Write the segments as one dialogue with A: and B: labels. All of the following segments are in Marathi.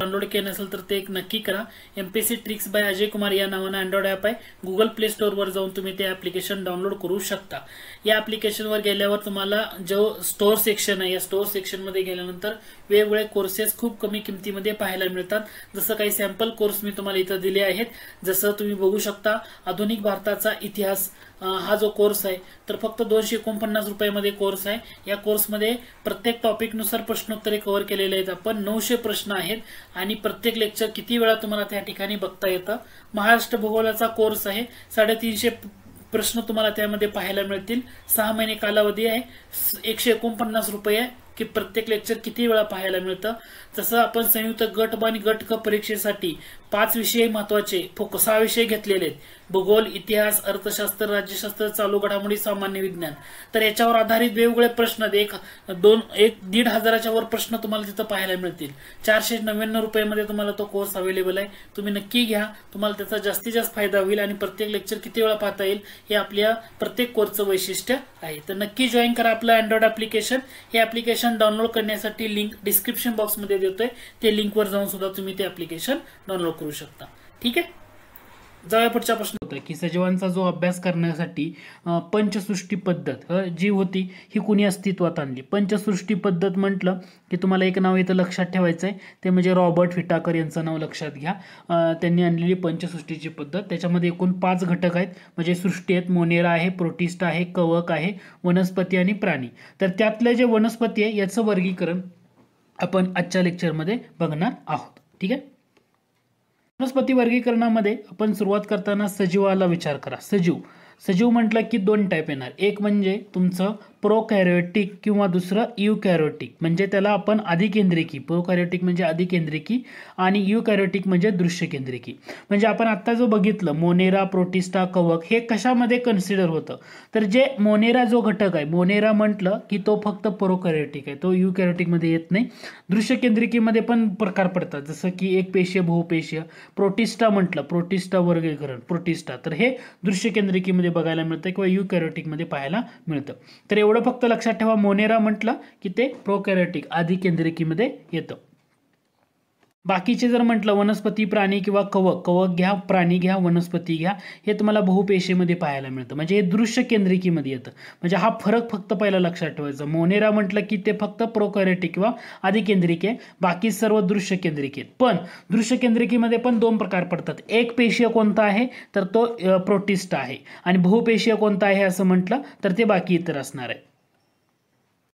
A: डाउनलोड केलं नसेल तर ते एक नक्की करा। MPSC tricks bye Ajay Kumar या नावानं अँड्रॉइड ॲप आहे, गुगल प्ले स्टोअरवर जाऊन तुम्ही ते ॲप्लिकेशन डाउनलोड करू शकता। या ॲप्लिकेशनवर गेल्यावर तुम्हाला जो स्टोअर सेक्शन आहे या स्टोअर सेक्शनमध्ये गेल्यानंतर वेगवेगळे कोर्सेस खूप कमी किमतीमध्ये पाहायला मिळतात। जसं काही सॅम्पल कोर्स मी तुम्हाला इथं दिले आहेत, जसं तुम्ही बघू शकता आधुनिक भारताचा इतिहास हा जो कोर्स आहे तर फक्त 249 रुपयामध्ये कोर्स आहे। या कोर्समध्ये प्रत्येक टॉपिकनुसार प्रश्नोत्तरे कव्हर केलेले आहेत आपण, 900 प्रश्न आहेत आणि प्रत्येक लेक्चर किती वेळा तुम्हाला त्या ठिकाणी बघता येतं। महाराष्ट्र भूगोलाचा कोर्स आहे, 350 प्रश्न तुम्हाला त्यामध्ये पाहायला मिळतील। 6 महिने कालावधी आहे, 149 रुपये की प्रत्येक लेक्चर किती वेळा पाहायला मिळतं। तसं आपण संयुक्त गट ब आणि गट क परीक्षेसाठी 5 विषय महत्त्वाचे 6 विषय घेतलेले आहेत, भूगोल, इतिहास, अर्थशास्त्र, राज्यशास्त्र, चालू घडामोडी, सामान्य विज्ञान। तर याच्यावर आधारित वेगवेगळे प्रश्न 1-1.5 हजाराच्या वर प्रश्न तुम्हाला तिथं पाहायला मिळतील। 499 रुपयामध्ये तुम्हाला तो कोर्स अवेलेबल आहे, तुम्ही नक्की घ्या, तुम्हाला त्याचा जास्तीत जास्त फायदा होईल आणि प्रत्येक लेक्चर किती वेळा पाहता येईल हे आपल्या प्रत्येक कोर्सचं वैशिष्ट्य आहे। तर नक्की जॉईन करा आपलं अँड्रॉइड ॲप्लिकेशन। हे ॲप्लिकेशन डाउनलोड करण्यासाठी लिंक डिस्क्रिप्शन बॉक्समध्ये देतोय, ते लिंकवर जाऊन सुद्धा तुम्ही ते ॲप्लिकेशन डाउनलोड करू शकता। ठीक आहे, जाऊया पुढचा प्रश्न होता की सजीवांचा जो अभ्यास करण्यासाठी पंचसृष्टी पद्धत जी होती ही कुणी अस्तित्वात आणली। पंचसृष्टी पद्धत म्हटलं की तुम्हाला एक नाव इथं लक्षात ठेवायचं आहे, ते म्हणजे रॉबर्ट व्हिटाकर यांचं नाव लक्षात घ्या। त्यांनी आणलेली पंचसृष्टीची पद्धत, त्याच्यामध्ये एकूण 5 घटक आहेत, म्हणजे सृष्टी आहेत, मोनेरा आहे, प्रोटिस्ट आहे, कवक आहे, वनस्पती आणि प्राणी। तर त्यातले जे वनस्पती आहे याचं वर्गीकरण आपण आजच्या लेक्चरमध्ये बघणार आहोत। ठीक आहे, वनस्पती वर्गीकरणामध्ये आपण सुरुवात करताना सजीवाला विचार करा। सजीव म्हटलं की 2 टाईप येणार, एक म्हणजे तुमचं प्रोकॅरियोटिक किंवा दुसरं युकॅरियोटिक, म्हणजे त्याला आपण अधिकेंद्रिकी, प्रोकॅरियोटिक म्हणजे अधिकेंद्रिकी आणि युकॅरियोटिक म्हणजे दृश्यकेंद्रिकी। म्हणजे आपण आता जो बघितलं मोनेरा, प्रोटिस्टा, कवक हे कशामध्ये कन्सिडर होतं, तर जे मोनेरा जो घटक आहे, मोनेरा म्हटलं की तो फक्त प्रोकॅरियोटिक आहे, तो युकॅरियोटिक मध्ये येत नाही। दृश्यकेंद्रिकीमध्ये पण प्रकार पडतात, जसं की एक पेशीय, बहुपेशीय। प्रोटिस्टा म्हटलं, प्रोटिस्टा वर्गीकरण प्रोटिस्टा, तर हे दृश्यकेंद्रिकीमध्ये बघायला मिळतं किंवा युकॅरियोटिक मध्ये पाहायला मिळतं। तर एवढं फक्त लक्षात ठेवा, मोनेरा म्हटलं की ते प्रोकॅरियोटिक अधिकेंद्रिकीमध्ये येतं। बाकीचे जर म्हटलं वनस्पती, प्राणी किंवा कवक घ्या, प्राणी घ्या, वनस्पती घ्या, हे तुम्हाला बहुपेशीमध्ये पाहायला मिळतं, म्हणजे हे दृश्य केंद्रिकीमध्ये येतं। म्हणजे हा फरक फक्त पहिला लक्षात ठेवायचा। मोनेरा म्हटलं की ते फक्त प्रोकॅरियोटिक किंवा अधिकेंद्रिक आहे, बाकी सर्व दृश्य केंद्रिक आहेत। पण दृश्य केंद्रिकीमध्ये पण 2 प्रकार पडतात, एक पेशीय कोणता आहे तर तो प्रोटिस्ट आहे, आणि बहुपेशीय कोणता आहे असं म्हटलं तर ते बाकी इतर असणार आहे।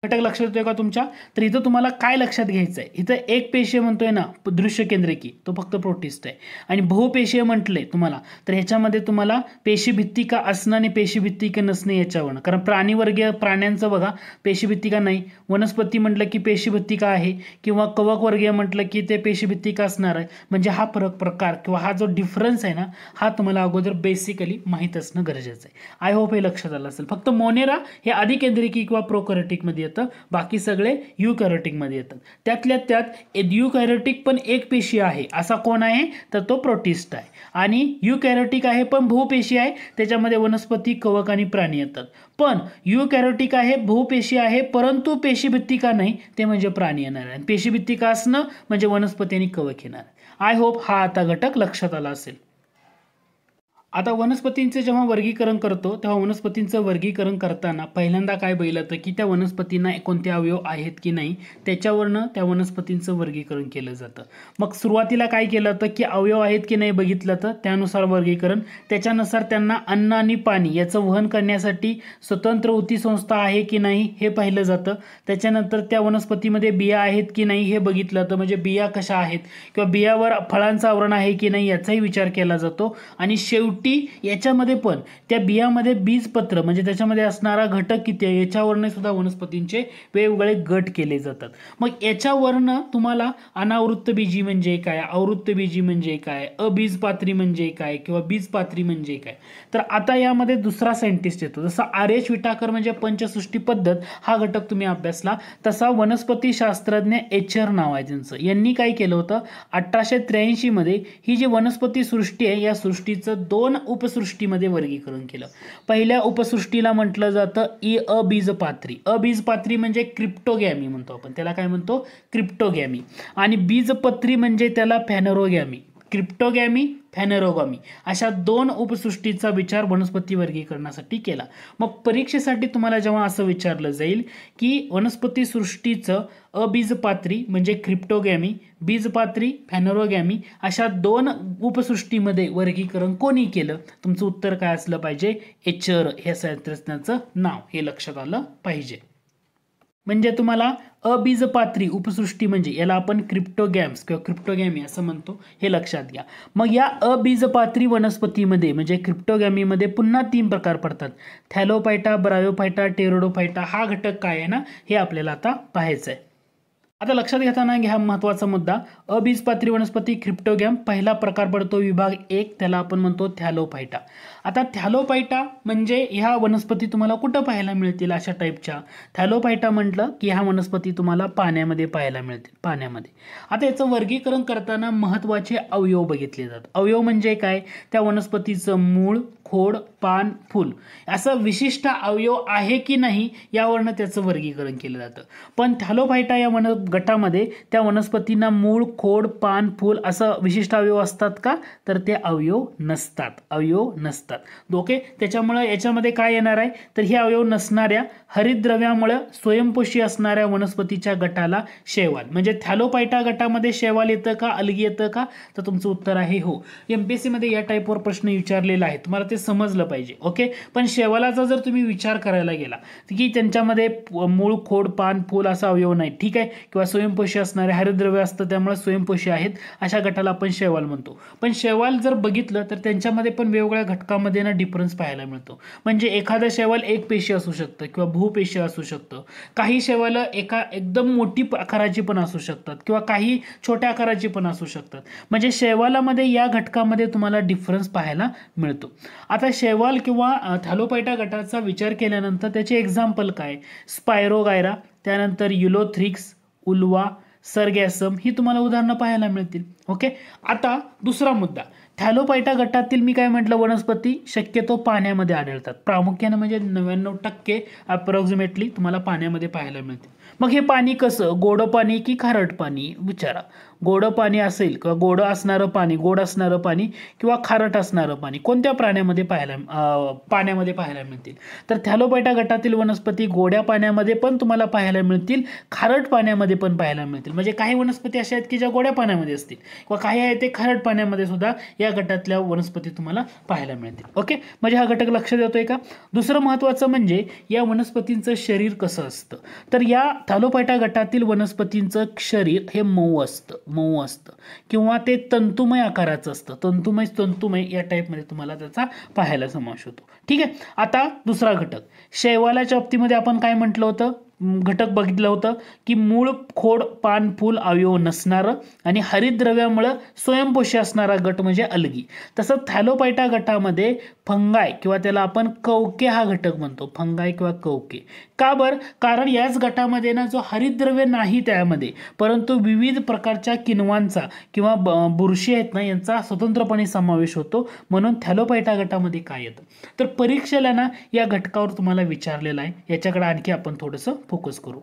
A: घटक लक्षात येतोय का तुमच्या? तर इथं तुम्हाला काय लक्षात घ्यायचं आहे, इथं एक पेशीय म्हणतोय ना दृश्य केंद्रिकी, तो फक्त प्रोटिस्ट आहे, आणि बहुपेशीय म्हटलंय तुम्हाला तर ह्याच्यामध्ये तुम्हाला पेशीभित्तिका असणं आणि पेशीभित्तिका नसणे याच्यावर, कारण प्राणीवर्गीय प्राण्यांचं बघा पेशीभित्तिका नाही, वनस्पती म्हटलं की पेशीभित्तिका आहे, किंवा कवक वर्गीय म्हटलं की ते पेशीभित्तिका असणार आहे। म्हणजे हा प्रकार किंवा हा जो डिफरन्स आहे ना, हा तुम्हाला अगोदर बेसिकली माहित असणं गरजेचं आहे। आय होप हे लक्षात आलं असेल। फक्त मोनेरा हे अधिकेंद्रिकी किंवा प्रोकॅरियोटिक मध्ये, बाकी सगळे युकॅरियोटिक मध्ये येतात। त्यातल्या त्यात युकॅरियोटिक पण एक पेशी आहे, असा कोण आहे तर तो प्रोटिस्ट आहे, आणि युकॅरियोटिक आहे पण बहुपेशी आहे, त्याच्यामध्ये वनस्पती, कवक आणि प्राणी येतात। पण युकॅरियोटिक आहे, बहुपेशी आहे, परंतु पेशीभित्तिका नाही, ते म्हणजे प्राणी येणार आहे, पेशीभित्तिका असणं म्हणजे वनस्पती आणि कवक येणार। आय होप हा आता घटक लक्षात आला असेल। आता वनस्पतींचे जेव्हा वर्गीकरण करतो तेव्हा वनस्पतींचं वर्गीकरण करताना पहिल्यांदा काय बघितलं की त्या वनस्पतींना कोणते अवयव आहेत की नाही त्याच्यावरनं त्या वनस्पतींचं वर्गीकरण केलं जातं। मग सुरुवातीला काय केलं होतं की अवयव आहेत की नाही बघितलं तर त्यानुसार वर्गीकरण, त्याच्यानुसार त्यांना अन्न आणि पाणी याचं वहन करण्यासाठी स्वतंत्र ऊतीसंस्था आहे की नाही हे पाहिलं जातं। त्याच्यानंतर त्या वनस्पतीमध्ये बिया आहेत की नाही हे बघितलं तर म्हणजे बिया कशा आहेत किंवा बियावर फळांचं आवरण आहे की नाही याचाही विचार केला जातो। आणि शेवटी याच्यामध्ये पण त्या बियामध्ये बीजपत्र म्हणजे त्याच्यामध्ये असणारा घटक किती आहे याच्यावरने सुद्धा वनस्पतींचे वेगवेगळे गट केले जातात। मग याच्यावरनं तुम्हाला अनावृत्त बीजी म्हणजे काय, आवृत्त बीजी म्हणजे काय, अबीजपात्री म्हणजे काय किंवा बीजपात्री म्हणजे काय, तर आता यामध्ये दुसरा सायंटिस्ट येतो। जसा आर.एच. व्हिटाकर म्हणजे पंचसृष्टी पद्धत हा घटक तुम्ही अभ्यासला, तसा वनस्पती शास्त्रज्ञ एचर नाव आहे त्यांचं, यांनी काय केलं होतं 1883 मध्ये ही जी वनस्पती सृष्टी आहे या सृष्टीचं 2 दोन उपसृष्टीमध्ये वर्गीकरण केलं. पहिल्या उपसृष्टीला म्हटलं जातं अबीजपात्री. अबीजपात्री म्हणजे क्रिप्टोगॅमी म्हणतो आपण, त्याला काय म्हणतो, क्रिप्टोगॅमी. आणि बीजपत्री म्हणजे त्याला फॅनेरोगॅमी. क्रिप्टोगॅमी, फॅनेरोगॅमी अशा दोन उपसृष्टीचा विचार वनस्पती वर्गीकरणासाठी केला. मग परीक्षेसाठी तुम्हाला जेव्हा असं विचारलं जाईल की वनस्पती सृष्टीचं अबीजपात्री म्हणजे क्रिप्टोगॅमी, बीजपात्री फॅनेरोगॅमी अशा दोन उपसृष्टीमध्ये वर्गीकरण कोणी केलं, तुमचं उत्तर काय असलं पाहिजे, एचर हे शास्त्रज्ञाचं नाव, हे लक्षात आलं पाहिजे. म्हणजे तुम्हाला अबीजपात्री उपसृष्टी म्हणजे याला आपण क्रिप्टोगॅम्स किंवा क्रिप्टोगॅमी असं म्हणतो, हे लक्षात घ्या. मग या अबीजपात्री वनस्पतीमध्ये म्हणजे क्रिप्टोगॅमीमध्ये पुन्हा 3 प्रकार पडतात. Thallophyta, bryophyta, pteridophyta. हा घटक काय आहे ना, हे आपल्याला आता पाहायचं आहे. आता लक्षात घेताना घ्या महत्त्वाचा मुद्दा, अबीजपात्री वनस्पती क्रिप्टोगॅम पहिला प्रकार पडतो विभाग 1, त्याला आपण म्हणतो थॅलोफायटा. आता थॅलोफायटा म्हणजे ह्या वनस्पती तुम्हाला कुठं पाहायला मिळतील, अशा टाईपच्या. थॅलोफायटा म्हटलं की ह्या वनस्पती तुम्हाला पाण्यामध्ये पाहायला मिळतील, पाण्यामध्ये. आता याचं वर्गीकरण करताना महत्त्वाचे अवयव बघितले जातात. अवयव म्हणजे काय, त्या वनस्पतीचं मूळ, खोड, पान, फूल असं विशिष्ट अवयव आहे की नाही यावरनं त्याचं वर्गीकरण केलं जातं. पण थॅलोफायटा या गटामध्ये त्या वनस्पतींना मूळ, खोड, पान, फूल असं विशिष्ट अवयव असतात का, तर ते अवयव नसतात, अवयव नसतात. ओके, त्याच्यामुळे याच्यामध्ये काय येणार आहे, तर हे अवयव नसणाऱ्या हरितद्रव्यामुळे स्वयंपोषी असणाऱ्या वनस्पतीच्या गटाला शैवाल, म्हणजे थॅलोफायटा गटामध्ये शैवाल येतं का, अलगी येतं का, तर तुमचं उत्तर आहे हो. एमपीएससी मध्ये या टाईपवर प्रश्न विचारलेला आहे, तुम्हाला ते समजलं पाहिजे. ओके, पण शैवालाचा जर तुम्ही विचार करायला गेला की त्यांच्यामध्ये मूळ, खोड, पान, फूल असा अवयव नाही, ठीक आहे, किंवा स्वयंपोषी असणारे हरितद्रव्य असतं त्यामुळे स्वयंपोषी आहेत, अशा गटाला आपण शैवाल म्हणतो. पण शैवाल जर बघितलं तर त्यांच्यामध्ये पण वेगवेगळ्या घटकामध्ये ना डिफरन्स पाहायला मिळतो. म्हणजे एखादा शैवाल एक पेशी असू शकतं किंवा बहुपेशी असू शकतं. काही शैवाल एकदम मोठी आकाराची पण असू शकतात किंवा काही छोट्या आकाराची पण असू शकतात. म्हणजे शैवालामध्ये या घटकामध्ये तुम्हाला डिफरन्स पाहायला मिळतो. आता शैवाल किंवा थॅलोफायटा गटाचा विचार केल्यानंतर त्याचे एक्झाम्पल काय, स्पायरोगायरा, त्यानंतर युलोथ्रिक्स, उल्वा, सर्गॅसम ही तुम्हाला उदाहरणं पाहायला मिळतील. ओके, आता दुसरा मुद्दा, थॅलोफायटा गटातील मी काय म्हटलं, वनस्पती शक्यतो पाण्यामध्ये आढळतात, प्रामुख्याने म्हणजे 99% अप्रॉक्सिमेटली तुम्हाला पाण्यामध्ये पाहायला मिळते. मग हे पाणी कसं, गोड पाणी की खारट पाणी, विचारा. गोड पाणी असेल किंवा गोड असणारं पाणी किंवा खारट असणारं पाणी कोणत्या पाण्यामध्ये पाहायला मिळतील, तर थॅलोफायटा गटातील वनस्पती गोड्या पाण्यामध्ये पण तुम्हाला पाहायला मिळतील, खारट पाण्यामध्ये पण पाहायला मिळतील. म्हणजे काही वनस्पती अशा आहेत की ज्या गोड्या पाण्यामध्ये असतील किंवा काही आहेत ते खारट पाण्यामध्ये सुद्धा या गटातल्या वनस्पती तुम्हाला पाहायला मिळतील. ओके, म्हणजे हा घटक लक्षात येतोय का. दुसरं महत्त्वाचं म्हणजे या वनस्पतींचं शरीर कसं असतं, तर या थॅलोफायटा गटातील वनस्पतींचं शरीर हे मऊ असतं किंवा ते तंतुमय आकाराचं असतं, तंतुमय या टाईपमध्ये तुम्हाला त्याचा पाहायला समावेश होतो. ठीक आहे, आता दुसरा घटक, शैवालाच्या बाबतीमध्ये आपण काय म्हटलं होतं, घटक बघितलं होतं की मूळ, खोड, पान, फूल अवयव नसणारं आणि हरितद्रव्यामुळे स्वयंपोषी असणारा गट म्हणजे अलगी. तसं थॅलोफायटा गटामध्ये फंगाय किंवा त्याला आपण कवके हा घटक म्हणतो, फंगाय किंवा कवके. का बरं, कारण याच गटामध्ये ना जो हरितद्रव्य नाही त्यामध्ये, परंतु विविध प्रकारच्या किण्वांचा किंवा बुरशी आहेत ना यांचा स्वतंत्रपणे समावेश होतो, म्हणून थॅलोफायटा गटामध्ये काय येतं, तर परीक्षेला ना या घटकावर तुम्हाला विचारलेलं आहे, याच्याकडे आणखी आपण थोडंसं फोकस करू.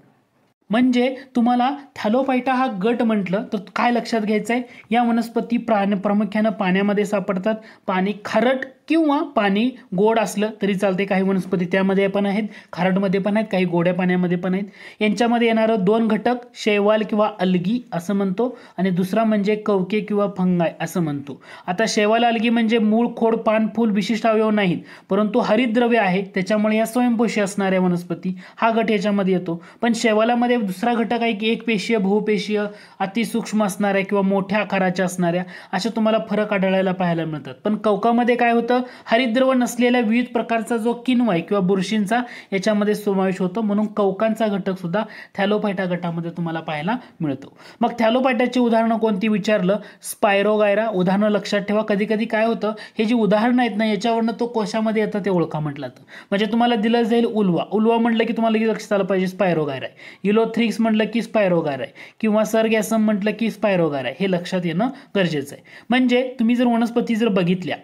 A: म्हणजे तुम्हाला थॅलोफायटा हा गट म्हटलं तर काय लक्षात घ्यायचं आहे, या वनस्पती प्रामुख्याने पाण्यामध्ये सापडतात. पाणी खारट किंवा पाणी गोड असलं तरी चालते, काही वनस्पती त्यामध्ये पण आहेत, खारटमध्ये पण आहेत, काही गोड्या पाण्यामध्ये पण आहेत. यांच्यामध्ये येणारं 2 घटक शैवाल किंवा अलगी असं म्हणतो आणि दुसरा म्हणजे कवके किंवा फंगाय असं म्हणतो. आता शैवाल, अलगी म्हणजे मूळ, खोड, पान, फूल विशिष्ट अवयव नाहीत, परंतु हरितद्रव्य आहे, त्याच्यामुळे या स्वयंपोषी असणाऱ्या वनस्पती हा गट याच्यामध्ये येतो. पण शैवालामध्ये दुसरा घटक आहे की एकपेशीय, बहुपेशीय, अतिसूक्ष्म असणाऱ्या किंवा मोठ्या आकाराच्या असणाऱ्या, अशा तुम्हाला फरक आढळायला पाहायला मिळतात. पण कवकामध्ये काय होतं, हरितद्रव्य नसलेल्या विविध प्रकारचा जो किण्व आहे किंवा बुरशींचा याच्यामध्ये समावेश होतो, म्हणून कवकांचा घटक सुद्धा थॅलोफायटा गटामध्ये तुम्हाला पाहायला मिळतो. मग थॅलोफायटाची उदाहरणं कोणती विचारलं, स्पायरोगायरा. उदाहरणं लक्षात ठेवा, कधी कधी काय होतं, हे जी उदाहरणं आहेत ना याच्यावरनं तो कोशामध्ये येतं ते ओळखा म्हटलं तर. म्हणजे तुम्हाला दिलं जाईल उल्वा म्हटलं की तुम्हाला लक्षात आलं पाहिजे स्पायरोगायरा आहे, युलोथ्रिक्स म्हटलं की स्पायरोगायरा आहे किंवा सर्गॅसम म्हटलं की स्पायरोगायरा आहे, हे लक्षात येणं गरजेचं आहे. म्हणजे तुम्ही जर वनस्पती जर बघितल्या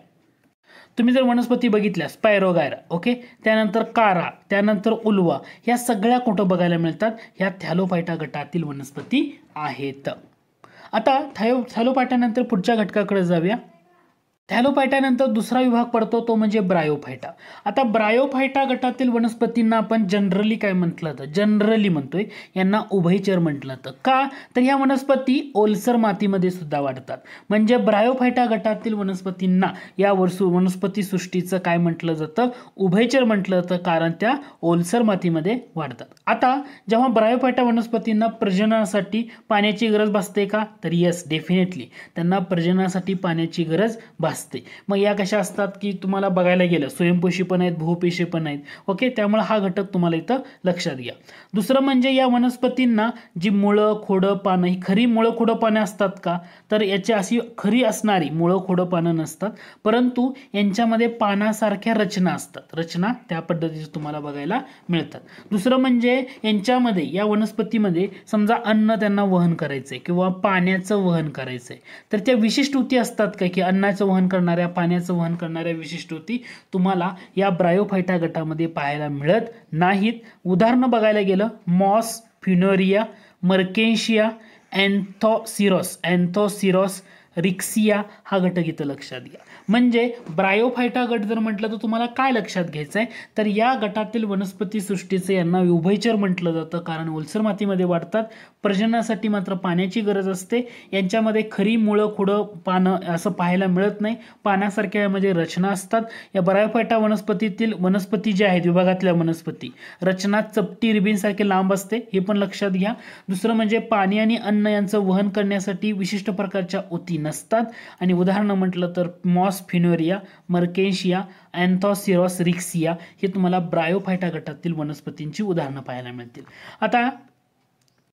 A: तुम्ही जर वनस्पती बघितल्या स्पायरोगायरा, ओके, त्यानंतर कारा, त्यानंतर उल्वा, ह्या सगळ्या कुठं बघायला मिळतात, ह्या थॅलोफायटा गटातील वनस्पती आहेत. आता थॅलोफायटानंतर पुढच्या घटकाकडे जाऊया. थॅलोफायटानंतर दुसरा विभाग पडतो तो म्हणजे ब्रायोफायटा. आता ब्रायोफायटा गटातील वनस्पतींना आपण जनरली काय म्हटलं तर जनरली म्हणतोय, यांना उभयचर म्हटलं तर का, तर ह्या वनस्पती ओलसर मातीमध्ये सुद्धा वाढतात. म्हणजे ब्रायोफायटा गटातील वनस्पतींना या वनस्पती सृष्टीचं काय म्हटलं जातं, उभयचर म्हटलं जातं, कारण त्या ओलसर मातीमध्ये वाढतात. आता जेव्हा ब्रायोफायटा वनस्पतींना प्रजननासाठी पाण्याची गरज भासते का, तर येस डेफिनेटली त्यांना प्रजननासाठी पाण्याची गरज भासते. मग या कशा असतात की तुम्हाला बघायला गेलं स्वयंपोषी पण आहेत, बहुपेशी पण आहेत, ओके, त्यामुळे हा घटक तुम्हाला इथं लक्षात घ्या. दुसरं म्हणजे या वनस्पतींना जी मुळं, खोडं, पानं, ही खरी मुळं खोडं पानं असतात का, तर याची अशी खरी असणारी मुळं खोडं पानं नसतात, परंतु यांच्यामध्ये पानासारख्या रचना असतात. रचना त्या पद्धतीचे तुम्हाला बघायला मिळतात. दुसरं म्हणजे यांच्यामध्ये या वनस्पतीमध्ये समजा अन्न त्यांना वहन करायचंय किंवा पाण्याचं वहन करायचंय, तर त्या विशिष्ट ऊती असतात का की अन्नाचं वहन करणाऱ्या, पाण्याचं वहन करणाऱ्या विशिष्ट ऊती तुम्हाला या ब्रायोफायटा गटामध्ये पाहायला मिळत नाहीत. उदाहरणं बघायला गेलं मॉस, फ्युनोरिया, मर्केन्शिया, अँथोसिरॉस, रिक्सिया हा घटक इथं लक्षात घ्या. म्हणजे ब्रायोफायटा गट जर म्हटलं तर तुम्हाला काय लक्षात घ्यायचं आहे, तर या गटातील वनस्पती सृष्टीचं यांना उभयचर म्हटलं जातं, कारण ओलसर मातीमध्ये वाढतात, प्रजननासाठी मात्र पाण्याची गरज असते. यांच्यामध्ये खरी मुळं, खोडं, पानं असं पाहायला मिळत नाही, पानासारख्या यामध्ये रचना असतात. या ब्रायोफायटा वनस्पतीतील वनस्पती ज्या आहेत विभागातल्या वनस्पती, रचना चपटी रिबीनसारखे लांब असते, हे पण लक्षात घ्या. दुसरं म्हणजे पाणी आणि अन्न यांचं वहन करण्यासाठी विशिष्ट प्रकारच्या ऊती नसतात. आणि उदाहरणं म्हटलं तर मॉस, फ्युनोरिया, मर्केन्शिया, अँथोसिरॉस, रिक्सिया हे तुम्हाला ब्रायोफायटा गटातील वनस्पतींची उदाहरणं पाहायला मिळतील. आता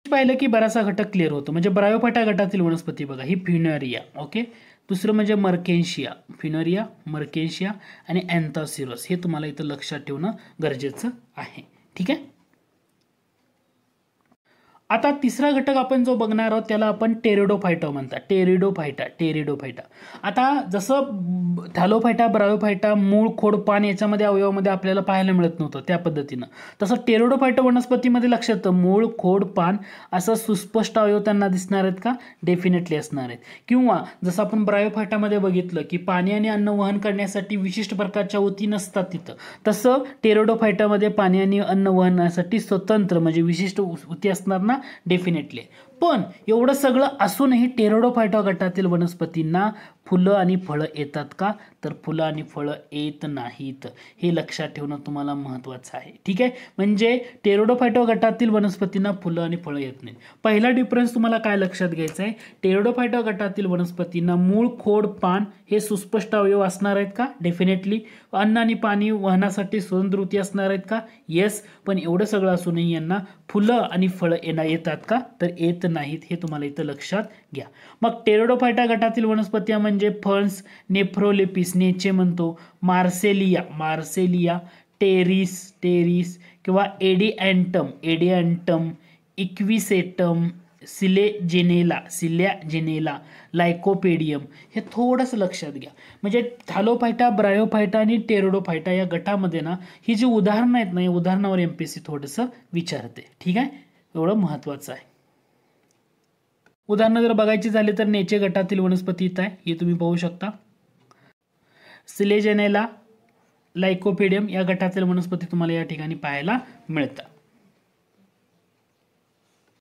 A: पाहिलं की बराचसा घटक क्लिअर होतो. म्हणजे ब्रायोफायटा गटातील वनस्पती बघा, ही फ्युनोरिया, ओके, दुसरं म्हणजे मर्केन्शिया, फ्युनोरिया, मर्केन्शिया आणि अँथोसिरॉस, हे तुम्हाला इथं लक्षात ठेवणं गरजेचं आहे. ठीक आहे. आता तिसरा घटक आपण जो बघणार आहोत त्याला आपण टेरिडोफायटा म्हणतात. टेरिडोफायटा. आता जसं थॅलोफायटा, ब्रायोफायटा मूळ, खोड, पान याच्यामध्ये अवयवामध्ये आपल्याला पाहायला मिळत नव्हतं त्या पद्धतीनं, तसं टेरिडोफायटा वनस्पतीमध्ये लक्षात येतं मूळ, खोड, पान असं सुस्पष्ट अवयव त्यांना दिसणार आहेत का, डेफिनेटली असणार आहेत. किंवा जसं आपण ब्रायोफायटामध्ये बघितलं की पाणी आणि अन्न वहन करण्यासाठी विशिष्ट प्रकारच्या ऊती नसतात तिथं, तसं टेरिडोफायटामध्ये पाणी आणि अन्न वहनासाठी स्वतंत्र म्हणजे विशिष्ट ऊती असणार ना, डेफिनेटली. पण एवढं सगळं असूनही टेरिडोफायटा गटातील वनस्पतींना फुलं आणि फळं येतात का, तर फुलं आणि फळं येत नाहीत. हे लक्षात ठेवणं तुम्हाला महत्त्वाचं आहे. ठीक आहे. म्हणजे टेरिडोफायटा गटातील वनस्पतींना फुलं आणि फळं येत नाहीत. पहिला डिफरन्स तुम्हाला काय लक्षात घ्यायचा आहे, टेरिडोफायटा गटातील वनस्पतींना मूळ, खोड, पान हे सुस्पष्ट अवयव असणार आहेत का, डेफिनेटली. अन्न आणि पाणी वहनासाठी स्वतंत्र ऊती असणार आहेत का, येस. पण एवढं सगळं असूनही यांना फुलं आणि फळं येतात का, तर येत नाहीत. हे तुम्हाला इथं लक्षात घ्या. मग टेरिडोफायटा गटातील वनस्पती म्हणजे फर्न्स, नेफ्रोलेपिस, नेचे म्हणतो, मार्सेलिया, टेरिस किंवा एडिअँटम, इक्विसेटम, सिल्या लायकोपेडियम, हे थोडंसं लक्षात घ्या. म्हणजे थॅलोफायटा, ब्रायोफायटा आणि टेरिडोफायटा या गटामध्ये ना ही जी उदाहरणं आहेत ना, या उदाहरणावर एमपीएससी थोडंसं विचारते. ठीक आहे, एवढं महत्त्वाचं आहे. उदाहरणं जर बघायची झाली तर नेचे गटातील वनस्पती इथं आहे, हे तुम्ही पाहू शकता. सिलेजेनेला, लायकोपेडियम या गटातील वनस्पती तुम्हाला या ठिकाणी पाहायला मिळतात.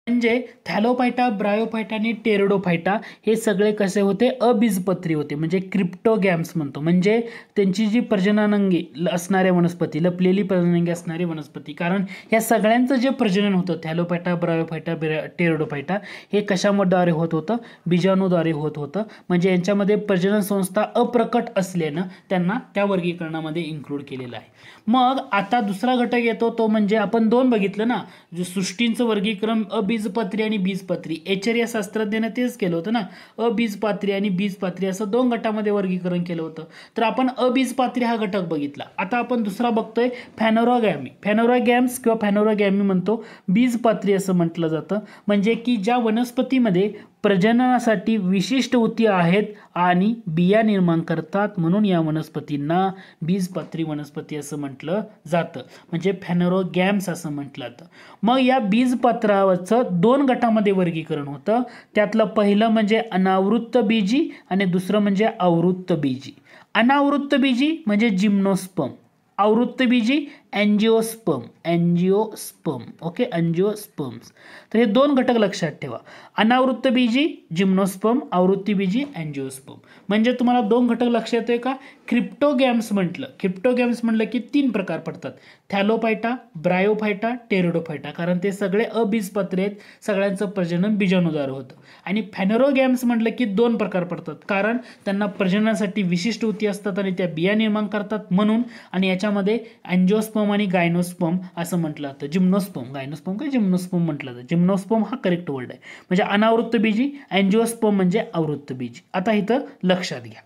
A: म्हणजे थॅलोफायटा, ब्रायोफायटा आणि टेरिडोफायटा हे सगळे कसे होते, अबीजपत्री होते, म्हणजे क्रिप्टोगॅम्स म्हणतो. म्हणजे त्यांची जी प्रजननांगी असणाऱ्या वनस्पती, लपलेली प्रजननांगी असणारी वनस्पती. कारण या सगळ्यांचं जे प्रजनन होतं थॅलोफायटा, ब्रायोफायटा, टेरिडोफायटा हे कशाद्वारे होत होतं, बीजाणूद्वारे होत होतं. म्हणजे यांच्यामध्ये प्रजनन संस्था अप्रकट असल्यानं त्यांना त्या वर्गीकरणामध्ये इन्क्लूड केलेलं आहे. मग आता दुसरा घटक येतो तो म्हणजे आपण दोन बघितलं ना, जे सृष्टींचं वर्गीकरण अबीजपत्री आणि बीजपत्री. एचर या शास्त्रज्ञाने तेच केलं होतं ना, अबीजपात्री आणि बीजपात्री असं दोन गटामध्ये वर्गीकरण केलं होतं. तर आपण अबीजपात्री हा घटक बघितला. आता आपण दुसरा बघतोय फॅनोरागॅम्स किंवा फॅनोरागॅमी म्हणतो, बीजपात्री असं म्हटलं जातं. म्हणजे की ज्या वनस्पतीमध्ये प्रजननासाठी विशिष्ट ऊती आहेत आणि बिया निर्माण करतात, म्हणून या वनस्पतींना बीजपत्री वनस्पती असं म्हटलं जातं, म्हणजे फॅनेरोगॅम्स असं म्हटलं जातं. मग या बीजपत्राचं 2 गटामध्ये वर्गीकरण होतं. त्यातलं पहिलं म्हणजे अनावृत्त बीजी आणि दुसरं म्हणजे आवृत्त बीजी. अनावृत्त बीजी म्हणजे जिम्नोस्पर्म, आवृत्त बीजी एंजिओस्पर्म, एंजिओस्पर्म. ओके, एंजिओस्पर्म्स. तर हे 2 घटक लक्षात ठेवा. अनावृत्त बीजी जिम्नोस्पर्म, आवृत्ती बीजी एंजिओस्पर्म. म्हणजे तुम्हाला 2 घटक लक्षात येतोय का? क्रिप्टोगॅम्स म्हटलं की 3 प्रकार पडतात: थॅलोफायटा, ब्रायोफायटा, टेरिडोफायटा. कारण ते सगळे अबीजपत्रे आहेत, सगळ्यांचं प्रजनन बीजाणूद्वारे होतं. आणि फॅनेरोगॅम्स म्हटलं की 2 प्रकार पडतात, कारण त्यांना प्रजननासाठी विशिष्ट ऊती असतात आणि त्या बिया निर्माण करतात म्हणून. आणि याच्यामध्ये एंजिओस्पर्म आणि गायनोस्पर्म असं म्हटलं जातं. जिम्नोस्पर्म, गायनोस्पर्म काय जिम्नोस्पर्म म्हटलं जातं. जिम्नोस्पर्म हा करेक्ट वर्ड आहे. म्हणजे अनावृत्त बीजी, एंजिओस्पर्म म्हणजे आवृत्त बीजी. आता इथं लक्षात घ्या.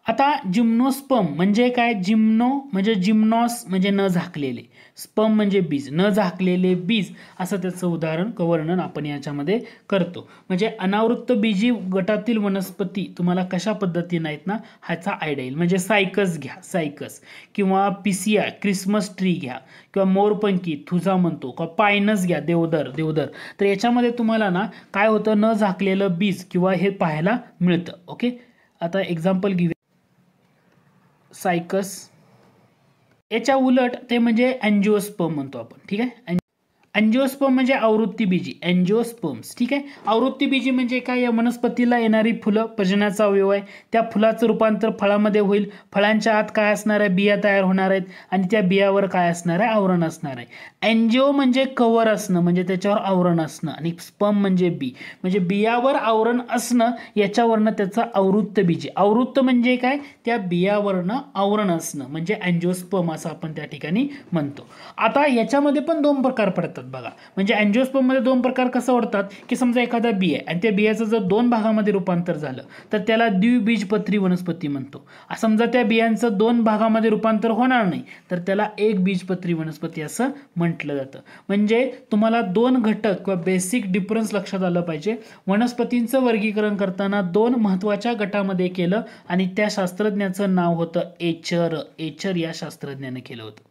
A: आता जिम्नोस्पर्म म्हणजे काय? जिम्नो म्हणजे जिम्नॉस म्हणजे न झाकलेले, स्पर्म म्हणजे बीज, न झाकलेले बीज असं त्याचं उदाहरण वर्णन आपण याच्यामध्ये करतो. म्हणजे अनावृत्त बीजी गटातील वनस्पती तुम्हाला कशा पद्धतीने आहेत ना ह्याचा आयडिया येईल. म्हणजे सायकस घ्या, सायकस, किंवा पिसिया क्रिसमस ट्री घ्या, किंवा मोरपंखी थुजा म्हणतो, किंवा पायनस घ्या, देवदर. तर याच्यामध्ये तुम्हाला ना काय होतं, न झाकलेलं बीज किंवा हे पाहायला मिळतं. ओके, आता एक्झाम्पल घेऊया. सायकस. याच्या उलट ते म्हणजे एंजिओस्पर्म म्हणतो आपण. ठीक आहे, एंजिओस्पर्म म्हणजे आवृत्ती बीजी, एंजिओस्पर्म्स. ठीक आहे, आवृत्ती बीजी म्हणजे काय? या वनस्पतीला येणारी फुलं प्रजननाचा अवयव आहे. त्या फुलाचं रूपांतर फळामध्ये होईल. फळांच्या आत काय असणार आहे? बिया तयार होणार आहेत आणि त्या बियावर काय असणार आहे? आवरण असणार आहे. एंजिओ म्हणजे कव्हर असणं, म्हणजे त्याच्यावर आवरण असणं, आणि स्पर्म म्हणजे बी, म्हणजे बियावर आवरण असणं. याच्यावरनं त्याचं आवृत्त बीजी. आवृत्त म्हणजे काय? त्या बियावरनं आवरण असणं, म्हणजे एंजिओस्पर्म असं आपण त्या ठिकाणी म्हणतो. आता याच्यामध्ये पण 2 प्रकार पडतात बघा. म्हणजे एंजिओस्पर्म मध्ये 2 प्रकार कसं ओढतात की समजा एखादा बी आहे आणि त्या बियाचं जर 2 भागामध्ये रूपांतर झालं तर त्याला द्विबीजपत्री वनस्पती म्हणतो. समजा त्या बियांचं 2 भागामध्ये रूपांतर होणार नाही तर त्याला एक बीजपत्री वनस्पती असं म्हटलं जातं. म्हणजे तुम्हाला 2 घटक किंवा बेसिक डिफरन्स लक्षात आलं पाहिजे. वनस्पतींचं वर्गीकरण करताना 2 महत्वाच्या गटामध्ये केलं आणि त्या शास्त्रज्ञाचं नाव होतं एचर. एचर या शास्त्रज्ञाने केलं होतं.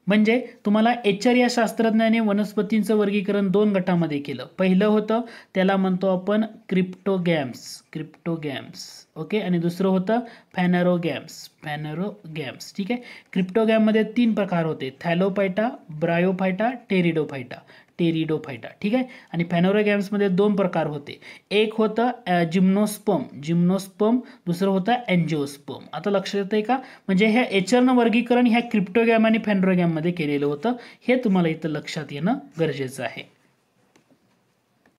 A: म्हणजे तुम्हाला एचर या शास्त्रज्ञाने वनस्पतींचं वर्गीकरण 2 गटामध्ये केलं. पहिलं होतं त्याला म्हणतो आपण क्रिप्टोगॅम्स, क्रिप्टोगॅम्स. ओके, आणि दुसरं होतं फॅनेरोगॅम्स, फॅनेरोगॅम्स. ठीक आहे, क्रिप्टोगॅममध्ये 3 प्रकार होते: थॅलोफायटा, ब्रायोफायटा, टेरिडोफायटा, टेरिडोफायटा. ठीक आहे, आणि फॅनेरोगॅम्समध्ये 2 प्रकार होते. एक होतं जिम्नोस्पर्म, जिम्नोस्पर्म, दुसरं होतं एंजिओस्पर्म. आता लक्षात येतंय का? म्हणजे ह्या एचरनं वर्गीकरण ह्या क्रिप्टोगॅम आणि फॅनेरोगॅममध्ये केलेलं होतं. हे तुम्हाला इथं लक्षात येणं गरजेचं आहे.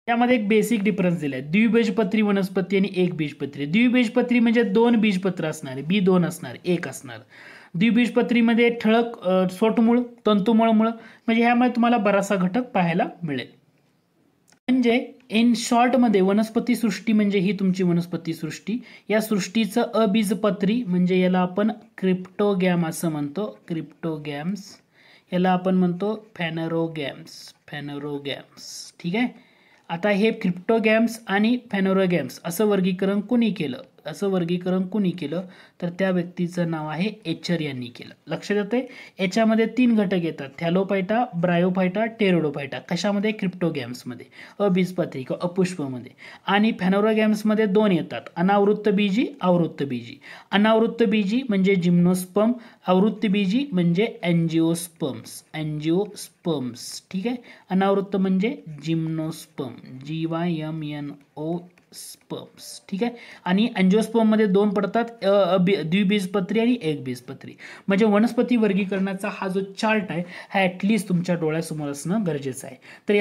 A: त्यामध्ये एक बेसिक डिफरन्स दिलाय: द्विबीजपत्री वनस्पती आणि एक बीजपत्री. द्विबीजपत्री म्हणजे 2 बीजपत्र असणारे, बी 2 असणारे, 1 असणार. द्विबीजपत्रीमध्ये ठळक सोटमूळ, तंतुमळ मूळ, म्हणजे ह्यामध्ये तुम्हाला बराचसा घटक पाहायला मिळेल. म्हणजे इन शॉर्ट मध्ये वनस्पती सृष्टी म्हणजे ही तुमची वनस्पती सृष्टी. या सृष्टीचं अबीजपत्री म्हणजे याला आपण क्रिप्टोगॅम असं म्हणतो, क्रिप्टोगॅम्स. याला आपण म्हणतो फॅनेरोगॅम्स, फॅनेरोगॅम्स. ठीक आहे, आता हे क्रिप्टोगॅम्स आणि फॅनेरोगॅम्स असं वर्गीकरण कोणी केलं? असं वर्गीकरण कोणी केलं तर त्या व्यक्तीचं नाव आहे एचर यांनी केलं. लक्षात येतंय? याच्यामध्ये 3 घटक येतात: थॅलोफायटा, ब्रायोफायटा, टेरिडोफायटा. कशामध्ये? क्रिप्टोगॅम्समध्ये, अबीजपत्री किंवा अपुष्पमध्ये. आणि फॅनेरोगॅम्समध्ये 2 येतात: अनावृत्त बीजी, आवृत्त बीजी. अनावृत्त बीजी म्हणजे जिम्नोस्पर्म, आवृत्त बीजी म्हणजे एंजिओस्पर्म्स, एंजिओस्पर्म्स. ठीक आहे, अनावृत्त म्हणजे जिम्नोस्पर्म, GYMNO स्पर्म्स. ठीक आहे, आणि एंजिओस्पर्म मध्ये 2 पडतात: द्विबीजपत्री आणि एक बीजपत्री. म्हणजे वनस्पती वर्गीकरणाचा हा जो चार्ट आहे हा ऍटलीस्ट तुमच्या डोळ्यासमोर असणं गरजेचं आहे. तर